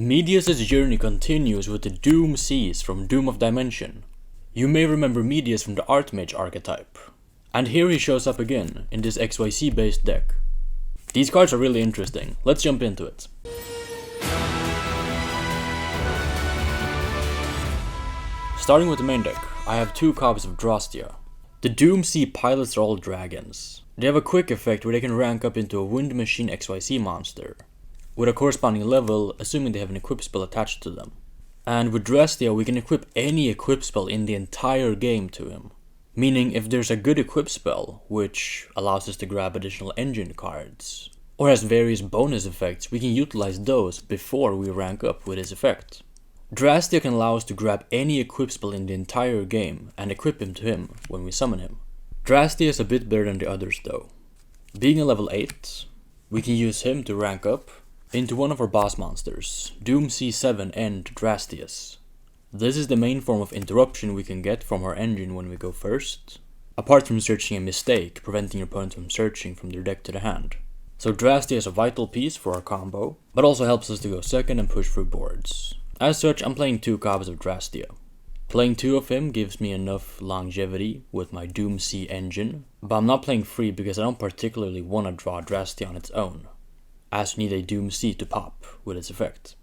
Medius' journey continues with the DoomZs from Doom of Dimension. You may remember Medius from the Artmage archetype. And here he shows up again in this XYZ-based deck. These cards are really interesting, let's jump into it. Starting with the main deck, I have 2 copies of Drastia. The DoomZ pilots are all dragons. They have a quick effect where they can rank up into a Wind Machine XYZ monster, with a corresponding level, assuming they have an equip spell attached to them. And with Drastia, we can equip any equip spell in the entire game to him. Meaning, if there's a good equip spell, which allows us to grab additional engine cards, or has various bonus effects, we can utilize those before we rank up with his effect. Drastia can allow us to grab any equip spell in the entire game and equip him to him when we summon him. Drastia is a bit better than the others though. Being a level 8, we can use him to rank up into one of our boss monsters, DoomZ7 and Drastius. This is the main form of interruption we can get from our engine when we go first, apart from searching a mistake, preventing your opponent from searching from their deck to the hand. So Drastia is a vital piece for our combo, but also helps us to go second and push through boards. As such, I'm playing 2 copies of Drastia. Playing 2 of him gives me enough longevity with my DoomZ engine, but I'm not playing 3 because I don't particularly want to draw Drastia on its own, as we need a DoomZ to pop with its effect.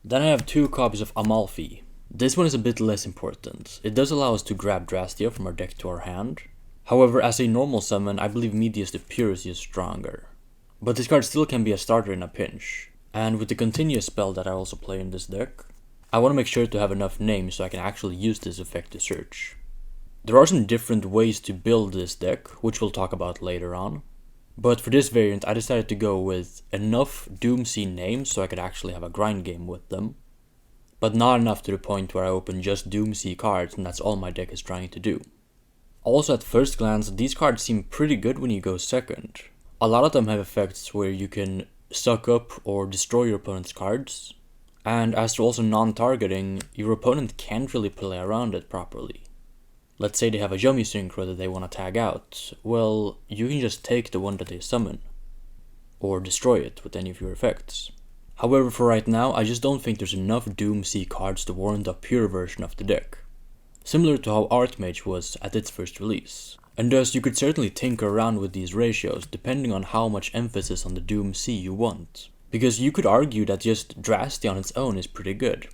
Then I have 2 copies of Amalfi. This one is a bit less important. It does allow us to grab Drastia from our deck to our hand. However, as a normal summon, I believe Medius the Pure is used stronger. But this card still can be a starter in a pinch. And with the continuous spell that I also play in this deck, I want to make sure to have enough names so I can actually use this effect to search. There are some different ways to build this deck, which we'll talk about later on. But for this variant, I decided to go with enough DoomZ names so I could actually have a grind game with them, but not enough to the point where I open just DoomZ cards and that's all my deck is trying to do. Also, at first glance, these cards seem pretty good when you go second. A lot of them have effects where you can suck up or destroy your opponent's cards, and as they're also non-targeting, your opponent can't really play around it properly. Let's say they have a Yummy Synchro that they want to tag out, well, you can just take the one that they summon, or destroy it with any of your effects. However, for right now, I just don't think there's enough DoomZ cards to warrant a pure version of the deck, similar to how Artmage was at its first release. And thus, you could certainly tinker around with these ratios depending on how much emphasis on the DoomZ you want, because you could argue that just Drastia on its own is pretty good.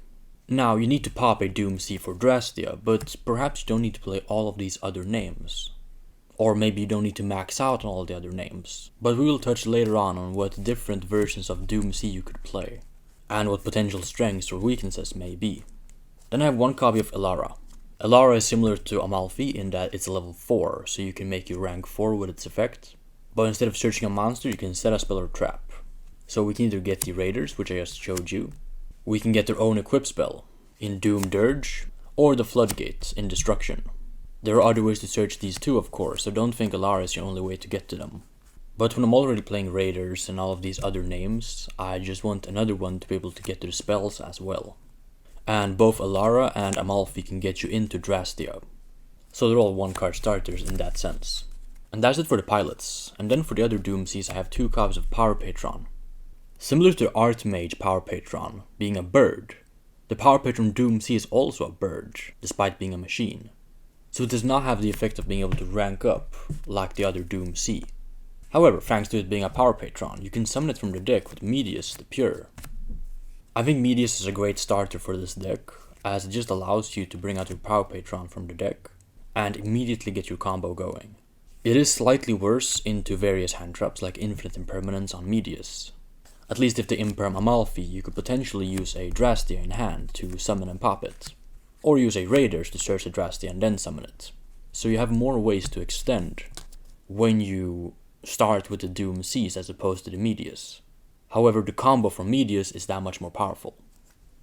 Now, you need to pop a DoomZ for Drastia, but perhaps you don't need to play all of these other names. Or maybe you don't need to max out on all the other names. But we will touch later on what different versions of DoomZ you could play, and what potential strengths or weaknesses may be. Then I have 1 copy of Elara. Elara is similar to Amalfi in that it's a level 4, so you can make your rank 4 with its effect. But instead of searching a monster, you can set a spell or trap. So we can either get the Raiders, which I just showed you. We can get their own equip spell in Doom Dirge, or the Floodgate in Destruction. There are other ways to search these too, of course, so don't think Elara is your only way to get to them. But when I'm already playing Raiders and all of these other names, I just want another one to be able to get their spells as well. And both Elara and Amalfi can get you into Drastia, so they're all 1-card starters in that sense. And that's it for the pilots, and then for the other DoomZs I have 2 copies of Power Patron. Similar to Artmage Power Patron being a bird, the Power Patron DoomZ is also a bird, despite being a machine. So it does not have the effect of being able to rank up like the other DoomZ. However, thanks to it being a Power Patron, you can summon it from the deck with Medius the Pure. I think Medius is a great starter for this deck, as it just allows you to bring out your Power Patron from the deck and immediately get your combo going. It is slightly worse into various hand traps like Infinite Impermanence on Medius. At least if they imperm Amalfi, you could potentially use a Drastia in hand to summon and pop it, or use a Raiders to search the Drastia and then summon it. So you have more ways to extend when you start with the DoomZs as opposed to the Medius. However, the combo from Medius is that much more powerful.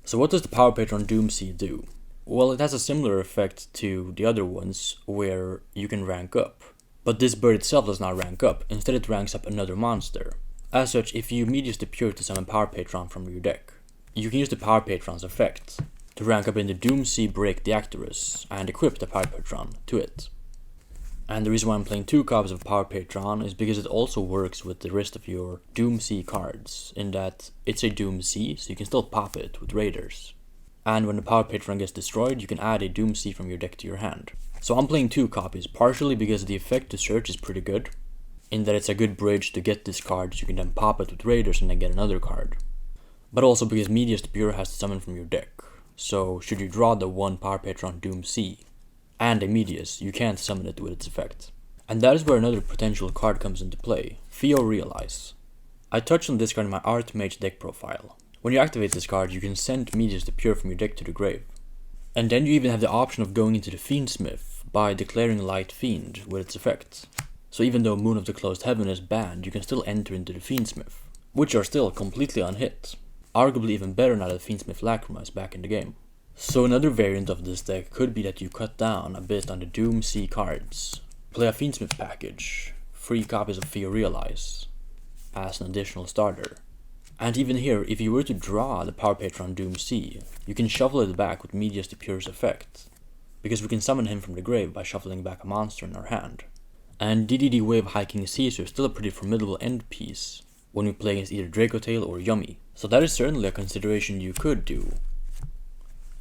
So what does the Power Patron DoomZ do? Well, it has a similar effect to the other ones where you can rank up. But this bird itself does not rank up, instead it ranks up another monster. As such, if you Medius the Pure to summon Power Patron from your deck, you can use the Power Patron's effect to rank up into DoomZ Break the Actorus and equip the Power Patron to it. And the reason why I'm playing 2 copies of Power Patron is because it also works with the rest of your DoomZ cards, in that it's a DoomZ, so you can still pop it with Raiders. And when the Power Patron gets destroyed, you can add a DoomZ from your deck to your hand. So I'm playing 2 copies, partially because the effect to search is pretty good, in that it's a good bridge to get this card so you can then pop it with Raiders and then get another card. But also because Medius the Pure has to summon from your deck, so should you draw the 1 Power Patron DoomZ and a Medius, you can't summon it with its effect. And that is where another potential card comes into play, Realize. I touched on this card in my Artmage deck profile. When you activate this card, you can send Medius the Pure from your deck to the grave. And then you even have the option of going into the Fiendsmith by declaring Light Fiend with its effect. So even though Moon of the Closed Heaven is banned, you can still enter into the Fiendsmith, which are still completely unhit. Arguably even better now that Fiendsmith Lacrima is back in the game. So another variant of this deck could be that you cut down a bit on the DoomZ cards. Play a Fiendsmith package, 3 copies of Realize as an additional starter. And even here, if you were to draw the Power Patron DoomZ, you can shuffle it back with Medius the Pure's effect, because we can summon him from the grave by shuffling back a monster in our hand. And DDD Wave High King Caesar is still a pretty formidable end piece when we play against either Dracotail or Yummy. So that is certainly a consideration you could do.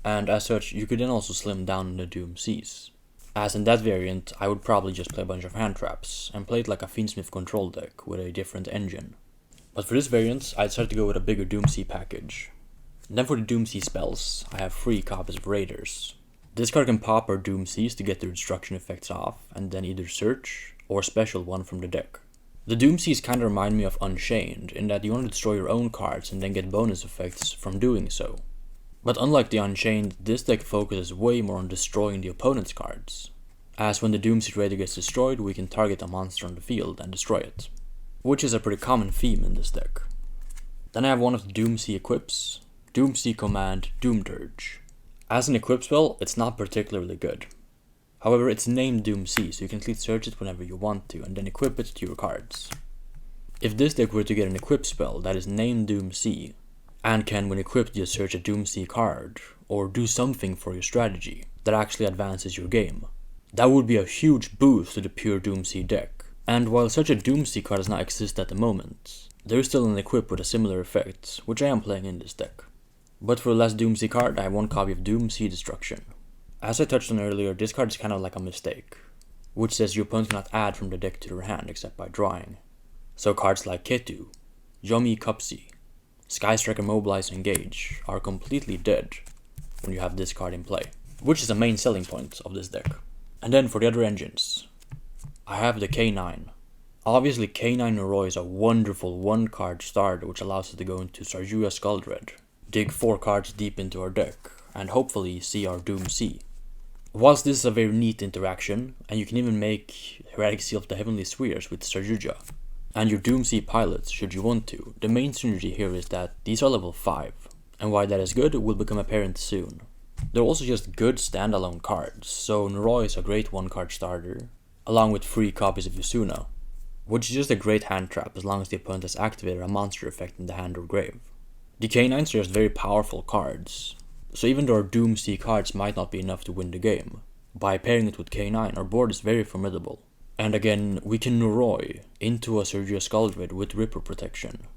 And as such, you could then also slim down the DoomZs. As in that variant, I would probably just play a bunch of hand traps, and play it like a Fiendsmith control deck with a different engine. But for this variant, I decided to go with a bigger DoomZ package. And then for the DoomZ spells, I have 3 copies of Raiders. This card can pop our DoomZs to get their destruction effects off, and then either search or special one from the deck. The DoomZs kinda remind me of Unchained, in that you want to destroy your own cards and then get bonus effects from doing so. But unlike the Unchained, this deck focuses way more on destroying the opponent's cards, as when the DoomZ Raider gets destroyed, we can target a monster on the field and destroy it, which is a pretty common theme in this deck. Then I have one of the DoomZ equips, DoomZ Command Doomdirge. As an equip spell, it's not particularly good. However, it's named DoomZ, so you can search it whenever you want to, and then equip it to your cards. If this deck were to get an equip spell that is named DoomZ, and can, when equipped, just search a DoomZ card, or do something for your strategy that actually advances your game, that would be a huge boost to the pure DoomZ deck. And while such a DoomZ card does not exist at the moment, there is still an equip with a similar effect, which I am playing in this deck. But for the last DoomZ card, I have 1 copy of DoomZ Destruction. As I touched on earlier, this card is kind of like a mistake, which says your opponent cannot add from the deck to their hand except by drawing. So cards like Ketu, Yomi Cupsy, Sky Striker Mobilize Engage are completely dead when you have this card in play, which is the main selling point of this deck. And then for the other engines, I have the K9. Obviously K9 Noroi is a wonderful 1-card starter which allows us to go into Sarjuya Skuldred, dig 4 cards deep into our deck, and hopefully see our DoomZ. Whilst this is a very neat interaction, and you can even make Heretic Seal of the Heavenly Spheres with Sarjuya, and your DoomZ pilots should you want to, the main synergy here is that these are level 5, and why that is good will become apparent soon. They're also just good standalone cards, so Noroi is a great 1-card starter, along with 3 copies of Yusuna, which is just a great hand trap as long as the opponent has activated a monster effect in the hand or grave. The K9s are just very powerful cards, so even though our DoomZ cards might not be enough to win the game, by pairing it with K9 our board is very formidable. And again, we can Noroi into a Sarjuya Skuldred with Ripper protection.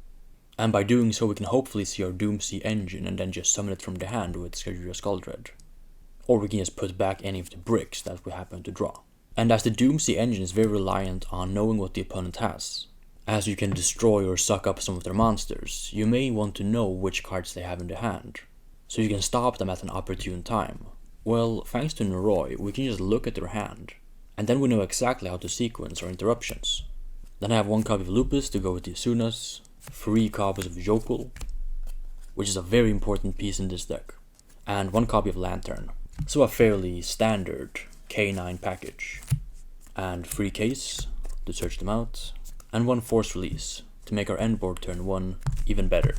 And by doing so we can hopefully see our DoomZ engine and then just summon it from the hand with Sarjuya Skuldred. Or we can just put back any of the bricks that we happen to draw. And as the DoomZ engine is very reliant on knowing what the opponent has, as you can destroy or suck up some of their monsters, you may want to know which cards they have in the hand, so you can stop them at an opportune time. Well, thanks to Noroi, we can just look at their hand, and then we know exactly how to sequence our interruptions. Then I have 1 copy of Lupus to go with the Asunas, 3 copies of Jokul, which is a very important piece in this deck, and 1 copy of Lantern. So a fairly standard K9 package, and 3 Ks to search them out, and 1 Force Release to make our end board turn 1 even better.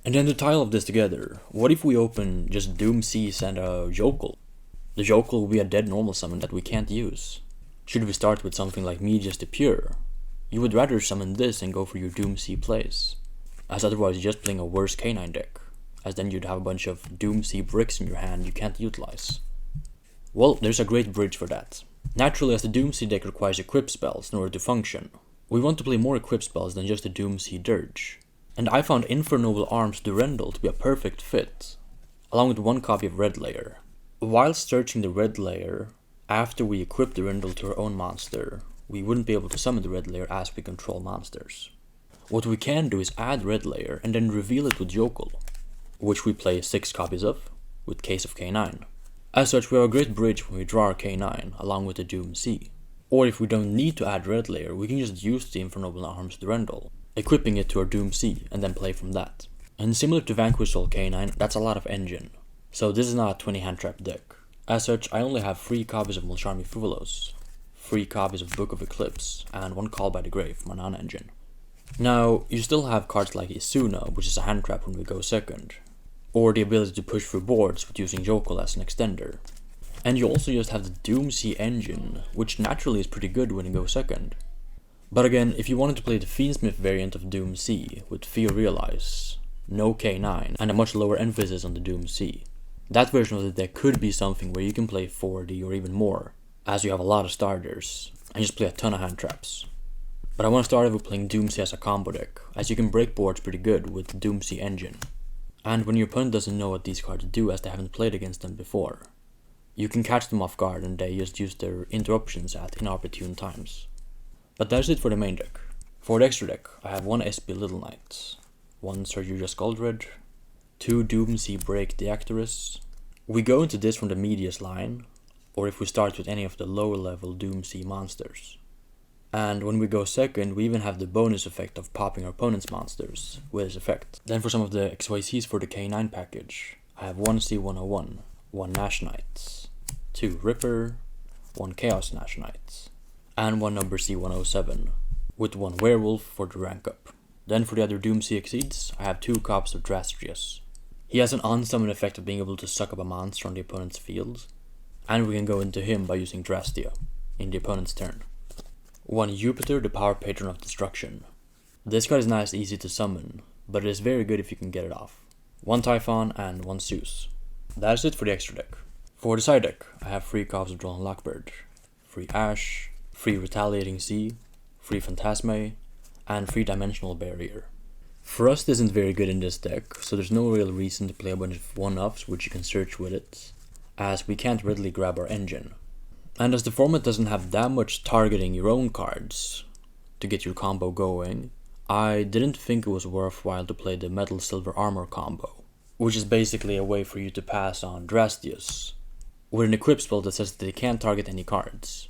And then to tie all of this together, what if we open just DoomZs and a Jokul? The Jokul will be a dead normal summon that we can't use. Should we start with something like Medius the Pure? You would rather summon this and go for your DoomZ plays, as otherwise you're just playing a worse K9 deck, as then you'd have a bunch of DoomZ bricks in your hand you can't utilize. Well, there's a great bridge for that. Naturally, as the DoomZ deck requires equip spells in order to function, we want to play more equip spells than just the DoomZ Dirge. And I found Infernoble Arms Durendal to be a perfect fit, along with 1 copy of Red Layer. While searching the Red Layer, after we equip Durendal to our own monster, we wouldn't be able to summon the Red Layer as we control monsters. What we can do is add Red Layer and then reveal it with yugioh, which we play 6 copies of, with Case of K9. As such, we have a great bridge when we draw our K9 along with the DoomZ. Or if we don't need to add Red Layer, we can just use the Infernoble Arms Durendal, equipping it to our DoomZ and then play from that. And similar to Vanquish Soul K9, that's a lot of engine. So this is not a 20 hand trap deck. As such, I only have 3 copies of Mulcharmy Frivolos, 3 copies of Book of Eclipse, and 1 Call by the Grave from my non-engine. Now, you still have cards like Isuna, which is a hand trap when we go second, or the ability to push through boards with using yugioh as an extender. And you also just have the DoomZ engine, which naturally is pretty good when you go second. But again, if you wanted to play the Fiendsmith variant of DoomZ with Fear Realize, no K9, and a much lower emphasis on the DoomZ, that version of the deck could be something where you can play 40 or even more, as you have a lot of starters, and just play a ton of hand traps. But I want to start with playing DoomZ as a combo deck, as you can break boards pretty good with the DoomZ engine. And when your opponent doesn't know what these cards do as they haven't played against them before, you can catch them off guard and they just use their interruptions at inopportune times. But that's it for the main deck. For the extra deck, I have 1 SP Little Knight, 1 Surgeria Skuldred, 2 DoomZ Break Deactorus. We go into this from the Medius line, or if we start with any of the lower level DoomZ monsters. And when we go second, we even have the bonus effect of popping our opponent's monsters with this effect. Then for some of the XYZs for the K9 package, I have 1 C101, 1 Nash Knights, 2 Ripper, 1 Chaos Nash Knights, and 1 number C107, with 1 Werewolf for the rank up. Then for the other DoomZ Exceeds, I have 2 copies of Drastrius. He has an unsummon effect of being able to suck up a monster on the opponent's field, and we can go into him by using Drastia in the opponent's turn. 1 Jupiter, the Power Patron of Destruction. This card is nice, easy to summon, but it is very good if you can get it off. 1 Typhon and 1 Zeus. That is it for the extra deck. For the side deck, I have 3 copies of Droll and Lockbird, 3 Ash, 3 Retaliating Sea, 3 Phantasme, and 3 Dimensional Barrier. Frost isn't very good in this deck, so there's no real reason to play a bunch of 1-ups which you can search with it, as we can't readily grab our engine. And as the format doesn't have that much targeting your own cards to get your combo going, I didn't think it was worthwhile to play the Metal Silver Armor combo, which is basically a way for you to pass on Drastius, with an equip spell that says that they can't target any cards,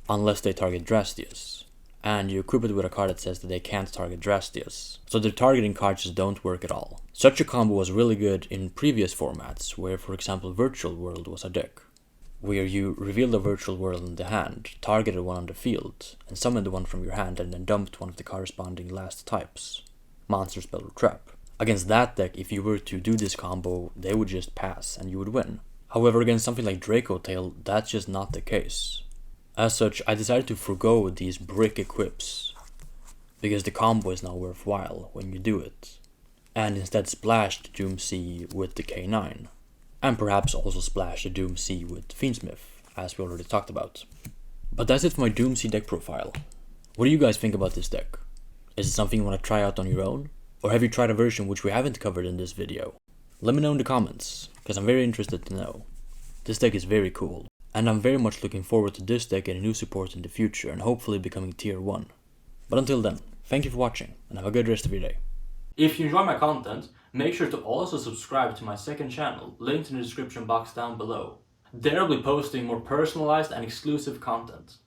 unless they target Drastius, and you equip it with a card that says that they can't target Drastius, so the targeting cards just don't work at all. Such a combo was really good in previous formats, where for example Virtual World was a deck, where you revealed the virtual world in the hand, targeted one on the field, and summoned the one from your hand and then dumped one of the corresponding last types, monster, spell, or trap. Against that deck, if you were to do this combo, they would just pass and you would win. However, against something like Draco Tail, that's just not the case. As such, I decided to forgo these brick equips, because the combo is not worthwhile when you do it, and instead splashed DoomZ with the K9. And perhaps also splash the DoomZ with Fiendsmith, as we already talked about. But that's it for my DoomZ deck profile. What do you guys think about this deck? Is it something you want to try out on your own? Or have you tried a version which we haven't covered in this video? Let me know in the comments, because I'm very interested to know. This deck is very cool, and I'm very much looking forward to this deck getting new support in the future and hopefully becoming tier 1. But until then, thank you for watching, and have a good rest of your day. If you enjoy my content, make sure to also subscribe to my second channel, linked in the description box down below. There I'll be posting more personalized and exclusive content.